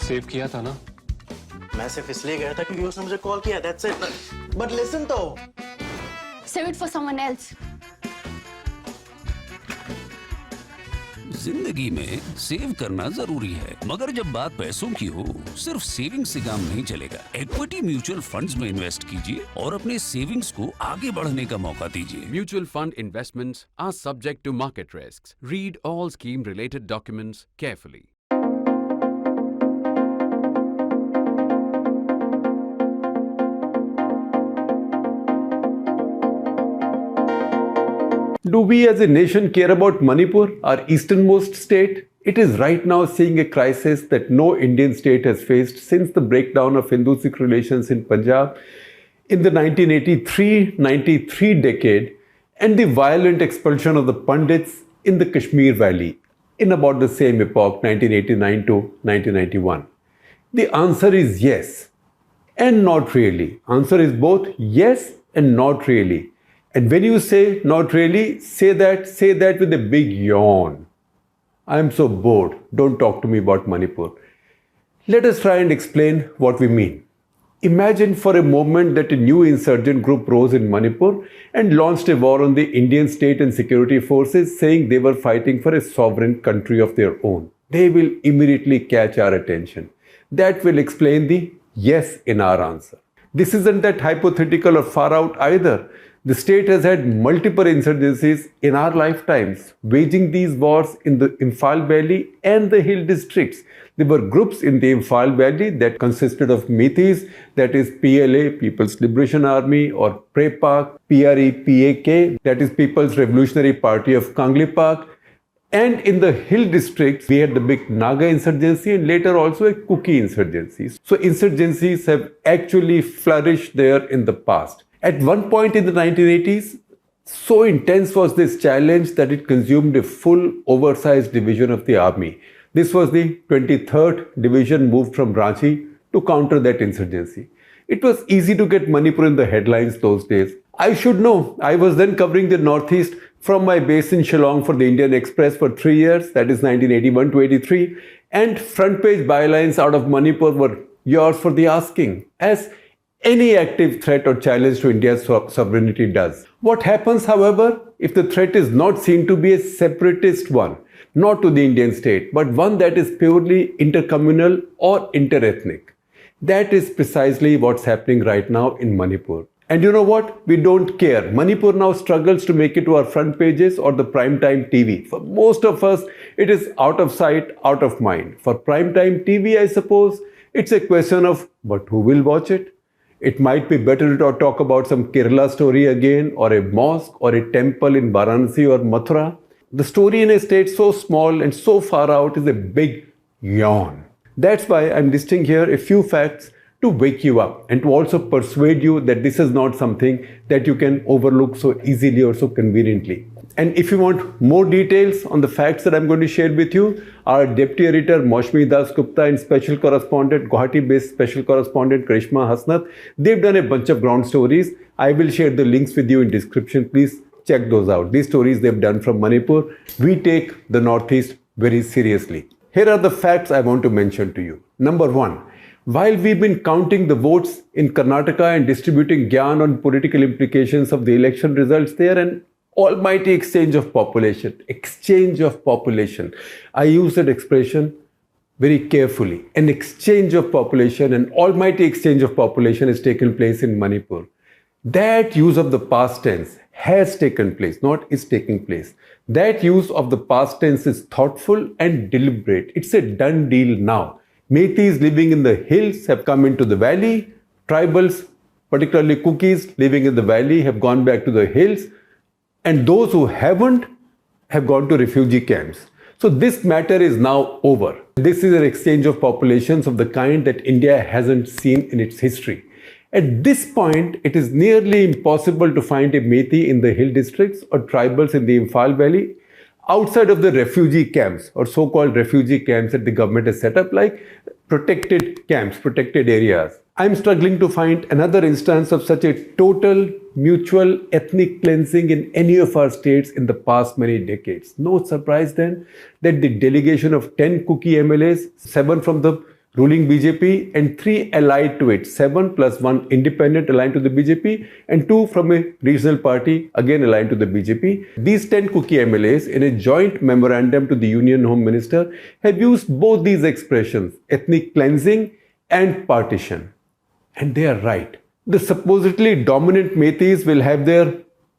Save किया था ना? मैं सिर्फ इसलिए गया था क्योंकि उसने मुझे कॉल किया, that's it. But listen तो. Save it for someone else. जिंदगी में सेव करना जरूरी है, मगर जब बात पैसों की हो, सिर्फ सेविंग से काम नहीं चलेगा। इक्विटी म्यूचुअल फंड्स में इन्वेस्ट कीजिए और अपने सेविंग्स को आगे बढ़ने का मौका दीजिए। Mutual fund investments are subject to market risks. Read all scheme-related documents carefully. Do we as a nation care about Manipur, our easternmost state? It is right now seeing a crisis that no Indian state has faced since the breakdown of Hindu-Sikh relations in Punjab in the 1983-93 decade and the violent expulsion of the Pandits in the Kashmir Valley in about the same epoch, 1989 to 1991. The answer is yes and not really. Answer is both yes and not really. And when you say not really, say that with a big yawn. I am so bored. Don't talk to me about Manipur. Let us try and explain what we mean. Imagine for a moment that a new insurgent group rose in Manipur and launched a war on the Indian state and security forces, saying they were fighting for a sovereign country of their own. They will immediately catch our attention. That will explain the yes in our answer. This isn't that hypothetical or far out either. The state has had multiple insurgencies in our lifetimes, waging these wars in the Imphal Valley and the hill districts. There were groups in the Imphal Valley that consisted of Meiteis, that is PLA, People's Liberation Army, or PREPAK, PREPAK, that is People's Revolutionary Party of Kanglipak. And in the hill districts, we had the big Naga insurgency and later also a Kuki insurgency. So insurgencies have actually flourished there in the past. At one point in the 1980s, so intense was this challenge that it consumed a full oversized division of the army. This was the 23rd Division moved from Ranchi to counter that insurgency. It was easy to get Manipur in the headlines those days. I should know. I was then covering the Northeast from my base in Shillong for the Indian Express for 3 years, that is 1981 to 83, and front page bylines out of Manipur were yours for the asking, as any active threat or challenge to India's sovereignty does. What happens, however, if the threat is not seen to be a separatist one, not to the Indian state, but one that is purely intercommunal or inter-ethnic? That is precisely what's happening right now in Manipur. And you know what? We don't care. Manipur now struggles to make it to our front pages or the primetime TV. For most of us, it is out of sight, out of mind. For primetime TV, I suppose, it's a question of, but who will watch it? It might be better to talk about some Kerala story again, or a mosque, or a temple in Varanasi or Mathura. The story in a state so small and so far out is a big yawn. That's why I'm listing here a few facts to wake you up and to also persuade you that this is not something that you can overlook so easily or so conveniently. And if you want more details on the facts that I'm going to share with you, our Deputy Editor Maoushumi Gupta and Special Correspondent, Guwahati-based Special Correspondent Karishma Hasnat, they've done a bunch of ground stories. I will share the links with you in description. Please check those out. These stories they've done from Manipur. We take the Northeast very seriously. Here are the facts I want to mention to you. Number one, while we've been counting the votes in Karnataka and distributing gyan on political implications of the election results there, and almighty exchange of population. I use that expression very carefully. An exchange of population, an almighty exchange of population has taken place in Manipur. That use of the past tense has taken place, not is taking place. That use of the past tense is thoughtful and deliberate. It's a done deal now. Meiteis living in the hills have come into the valley. Tribals, particularly Kukis living in the valley, have gone back to the hills. And those who haven't have gone to refugee camps. So this matter is now over. This is an exchange of populations of the kind that India hasn't seen in its history. At this point, it is nearly impossible to find a Meitei in the hill districts or tribals in the Imphal Valley outside of the refugee camps or so-called refugee camps that the government has set up, like protected camps, protected areas. I'm struggling to find another instance of such a total mutual ethnic cleansing in any of our states in the past many decades. No surprise then that the delegation of 10 Kuki MLAs, 7 from the ruling BJP, and 3 allied to it, 7 plus 1 independent aligned to the BJP, and 2 from a regional party, again aligned to the BJP. These 10 cookie MLAs, in a joint memorandum to the Union Home Minister, have used both these expressions, ethnic cleansing and partition. And they are right. The supposedly dominant Metis will have their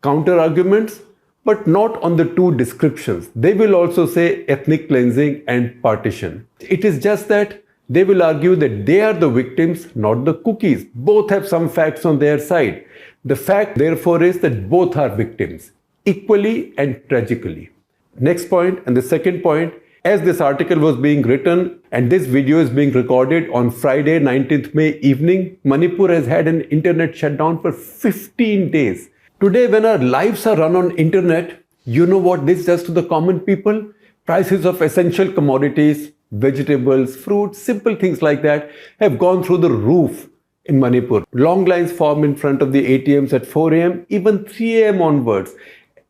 counter arguments, but not on the two descriptions. They will also say ethnic cleansing and partition. It is just that they will argue that they are the victims, not the cookies. Both have some facts on their side. The fact, therefore, is that both are victims, equally and tragically. Next point, and the second point, as this article was being written and this video is being recorded on Friday, 19th May evening, Manipur has had an internet shutdown for 15 days. Today, when our lives are run on internet, you know what this does to the common people? Prices of essential commodities, vegetables, fruits, simple things like that have gone through the roof in Manipur. Long lines form in front of the ATMs at 4 a.m., even 3 a.m. onwards,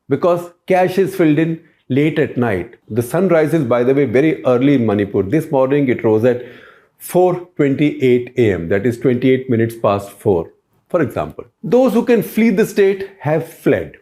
because cash is filled in late at night. The sun rises, by the way, very early in Manipur. This morning it rose at 4:28 a.m., that is 28 minutes past 4. For example, those who can flee the state have fled.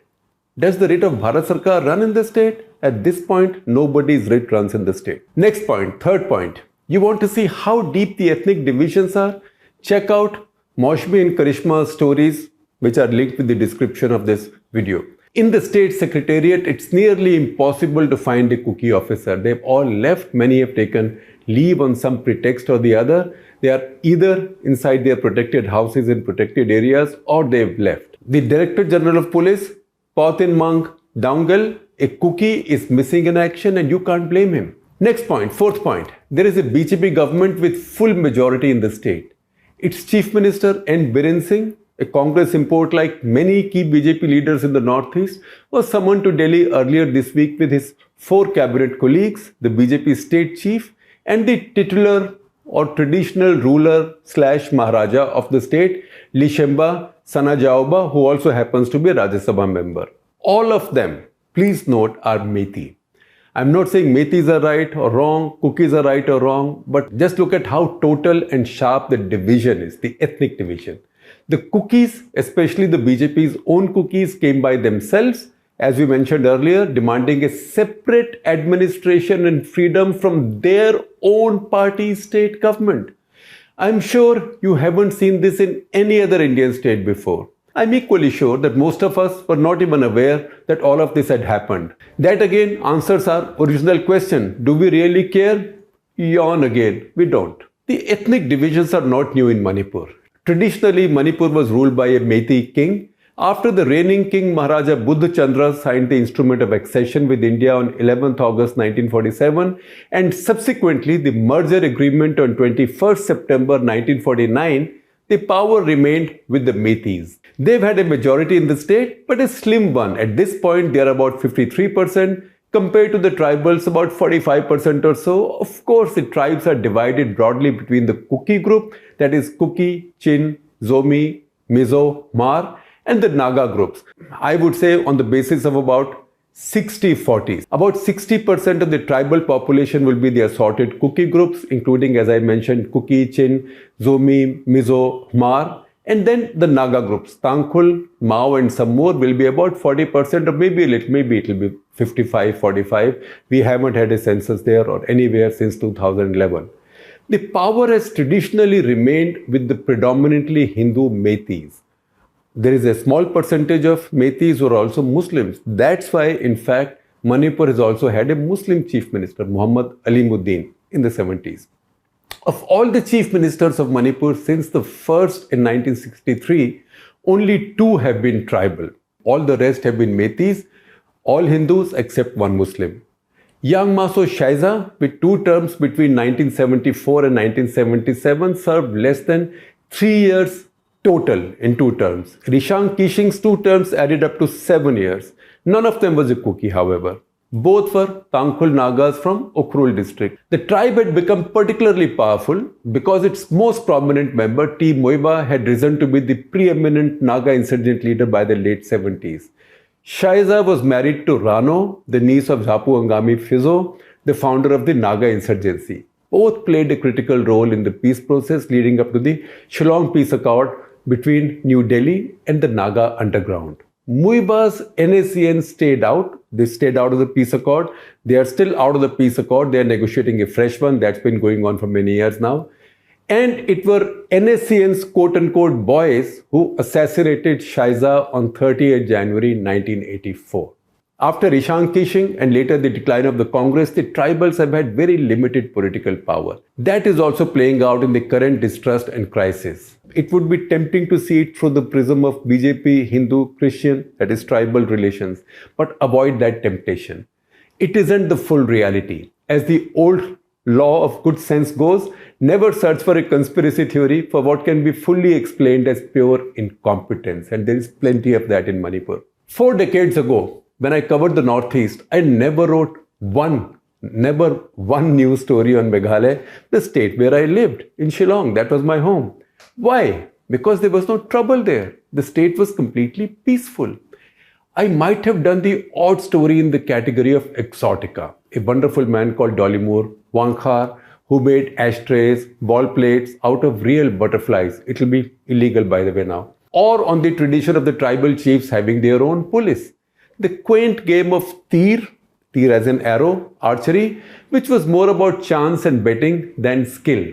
Does the writ of Bharat Sarkar run in the state? At this point, nobody's writ runs in the state. Next point, third point. You want to see how deep the ethnic divisions are? Check out Maoushumi and Karishma's stories, which are linked with the description of this video. In the state secretariat, it's nearly impossible to find a cookie officer. They've all left. Many have taken leave on some pretext or the other. They are either inside their protected houses in protected areas or they've left. The Director General of Police, Pautin Mang Dangal, a cookie is missing in action and you can't blame him. Next point, fourth point. There is a BJP government with full majority in the state. Its Chief Minister N. Biren Singh, a Congress import like many key BJP leaders in the Northeast, was summoned to Delhi earlier this week with his 4 cabinet colleagues, the BJP state chief and the titular or traditional ruler / Maharaja of the state, Lishemba Sanajaoba, who also happens to be a Rajya Sabha member. All of them, please note, are Methi. I'm not saying Metis are right or wrong, cookies are right or wrong, but just look at how total and sharp the division is, the ethnic division. The cookies, especially the BJP's own cookies, came by themselves, as we mentioned earlier, demanding a separate administration and freedom from their own party state government. I'm sure you haven't seen this in any other Indian state before. I'm equally sure that most of us were not even aware that all of this had happened. That again answers our original question. Do we really care? Yawn again. We don't. The ethnic divisions are not new in Manipur. Traditionally, Manipur was ruled by a Methi king. After the reigning king Maharaja Buddha Chandra signed the instrument of accession with India on 11th August 1947 and subsequently the merger agreement on 21st September 1949, the power remained with the Methis. They've had a majority in the state, but a slim one. At this point, they are about 53%, compared to the tribals about 45% or so. Of course, the tribes are divided broadly between the Kuki group, that is Kuki, Chin, Zomi, Mizo, Mar, and the Naga groups. I would say on the basis of about 60-40. About 60% of the tribal population will be the assorted Kuki groups, including, as I mentioned, Kuki, Chin, Zomi, Mizo, Mar, and then the Naga groups, Tangkhul, Mao, and some more will be about 40%, or maybe it will be 55-45. We haven't had a census there or anywhere since 2011. The power has traditionally remained with the predominantly Hindu Methis. There is a small percentage of Methis who are also Muslims. That's why, in fact, Manipur has also had a Muslim chief minister, Muhammad Alimuddin, in the 70s. Of all the chief ministers of Manipur since the first in 1963, only 2 have been tribal. All the rest have been Methis, all Hindus except one Muslim. Yang Maso Shaiza, with 2 terms between 1974 and 1977, served less than 3 years total in 2 terms. Rishang Kishing's 2 terms added up to 7 years. None of them was a Kuki, however. Both were Tangkhul Nagas from Ukhrul district. The tribe had become particularly powerful because its most prominent member, T. Moiba, had risen to be the preeminent Naga insurgent leader by the late 70s. Shaiza was married to Rano, the niece of Japu Angami Fizo, the founder of the Naga insurgency. Both played a critical role in the peace process leading up to the Shillong Peace Accord between New Delhi and the Naga underground. Muiba's NACN stayed out. They stayed out of the peace accord. They are still out of the peace accord. They are negotiating a fresh one that's been going on for many years now. And it were NACN's quote-unquote boys who assassinated Shaiza on 30th January 1984. After Ishang Kishing and later the decline of the Congress, the tribals have had very limited political power. That is also playing out in the current distrust and crisis. It would be tempting to see it through the prism of BJP, Hindu, Christian, that is tribal relations, but avoid that temptation. It isn't the full reality. As the old law of good sense goes, never search for a conspiracy theory for what can be fully explained as pure incompetence, and there is plenty of that in Manipur. 4 decades ago, when I covered the Northeast, I never wrote one news story on Meghalaya, the state where I lived, in Shillong. That was my home. Why? Because there was no trouble there. The state was completely peaceful. I might have done the odd story in the category of exotica. A wonderful man called Dollimore Wangkhar, who made ashtrays, wall plates out of real butterflies. It will be illegal, by the way, now. Or on the tradition of the tribal chiefs having their own police. The quaint game of tir as an arrow, archery, which was more about chance and betting than skill.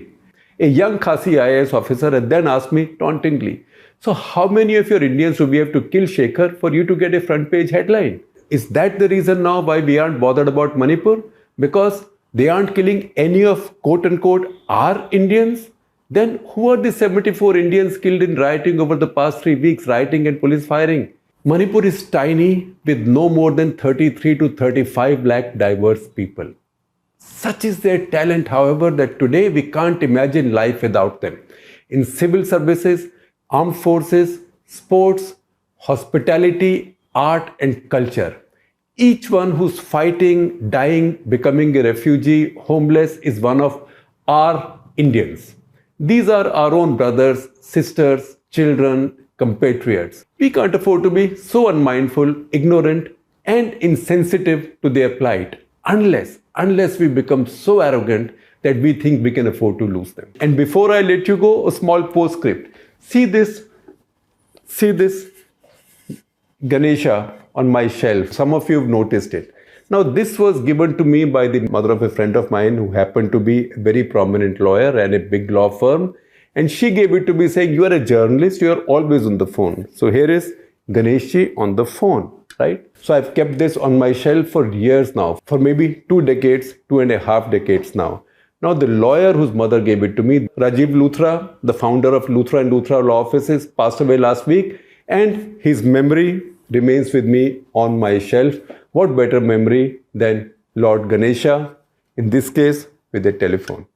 A young Khasi IAS officer had then asked me tauntingly, so how many of your Indians do we have to kill, Shekhar, for you to get a front page headline? Is that the reason now why we aren't bothered about Manipur? Because they aren't killing any of quote-unquote our Indians? Then who are the 74 Indians killed in rioting over the past 3 weeks, rioting and police firing? Manipur is tiny with no more than 33 to 35 lakh diverse people. Such is their talent, however, that today we can't imagine life without them. In civil services, armed forces, sports, hospitality, art and culture. Each one who's fighting, dying, becoming a refugee, homeless is one of our Indians. These are our own brothers, sisters, children, compatriots. We can't afford to be so unmindful, ignorant and insensitive to their plight unless we become so arrogant that we think we can afford to lose them. And before I let you go, a small postscript. See this Ganesha on my shelf. Some of you have noticed it. Now this was given to me by the mother of a friend of mine who happened to be a very prominent lawyer and a big law firm. And she gave it to me saying, you are a journalist, you are always on the phone. So here is Ganeshji on the phone, right? So I've kept this on my shelf for years now, for maybe 2 decades, 2.5 decades now. Now the lawyer whose mother gave it to me, Rajiv Luthra, the founder of Luthra and Luthra Law Offices, passed away last week, and his memory remains with me on my shelf. What better memory than Lord Ganesha, in this case with a telephone.